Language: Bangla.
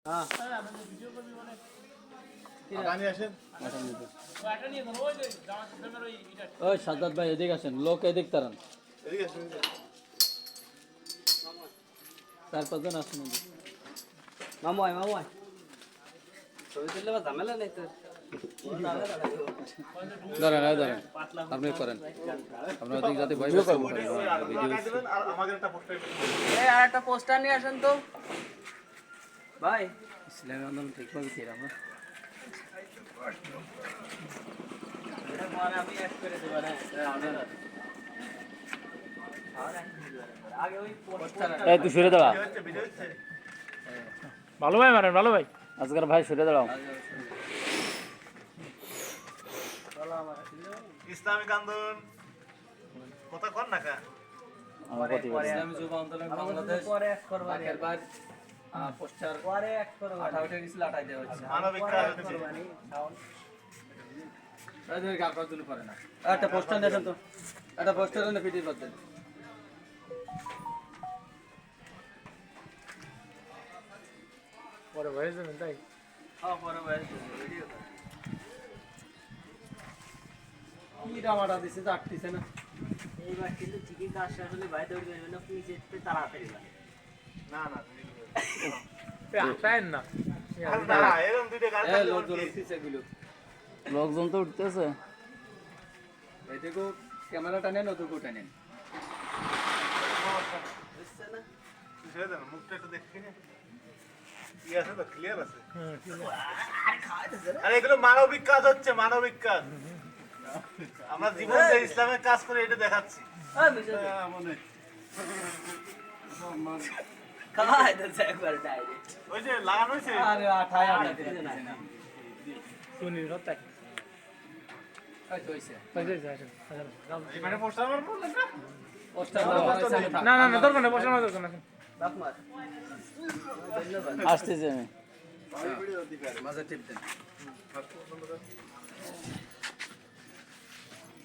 হ্যাঁ ওই সাজ্জাদ ভাই এদিকে আসেন, লোক এদিক তারান, 4-5 জন আসেন। মামুই ছবি তুললে বা ঝামেলা নেই তো। দাঁড়ান দাঁড়ান, আপনি করেন, আপনার ওদিক যাতে ভয় ভিডিও আর একটা পোস্টার নিয়ে আসেন তো ভাই। ইসলামী আন্দোলন ঠিকভাবে ছিল আমরা। আমি অ্যাড করে দেব না আগে ওই পোস্টার। এই তুই সরে দাঁড়া, ভালো ভাই মারেন, ভালো ভাই। আজকের ভাই সরে দাঁড়াও। ইসলামিক আন্দোলন কথা কর না কা আমার প্রতিবাদ ইসলামী যুব আন্দোলন বাংলাদেশ পরে অ্যাড করব আগের বার পোস্টার পরে অ্যাড করব 28 গেছিল 28 দেওয়া হচ্ছে মানবিক কাজ হচ্ছে তাদের আপনার জন্য পারে না। একটা পোস্টার দেখেন তো, একটা পোস্টার এনে পিটিয়ে করতেন। পরে ভয়ে যাবেন তাই। হ্যাঁ পরে ভাই ভিডিও কি ডামাটা দিছে যে আটতিছে না। এইবার কিন্তু ঠিকই কাজ শেষ হলে বাইরে দৌড় যাবে না, পুলিশ এসে তাড়াতাড়ি যাবে। না না আসায়েন না। না এরকম দুইটা গাড়ি এই থাকলে লোকজন উঠতেছে এগুলো, লোকজন তো উঠতেছে। এদিকেও ক্যামেরাটা নেন, ওদিকেও টানেন। বুঝছে না? ছেড়ে দেন মুখটা একটু দেখে কি আছে তো ক্লিয়ার আছে। আরে এগুলো মানবিক কাজ হচ্ছে, মানবিক কাজ। আমরা জীবনে ইসলামের কাজ করে এটা দেখাচ্ছি। ওই মিশে কাজ আছে একবার ডাইরেক্ট। ওই যে লাগানো হয়েছে আরে আঠায় আটা দিতে না। শুনি রতাই। এই তো হইছে। মানে পোস্টার মারবো না পোস্টার লাগানো হইছে, আমি থাক। না না না, দরকার নেই, বসানো দরকার না। বাপ মার আসতেছি আমি। ভিডিও দিবেন মাঝে টিপ দেন।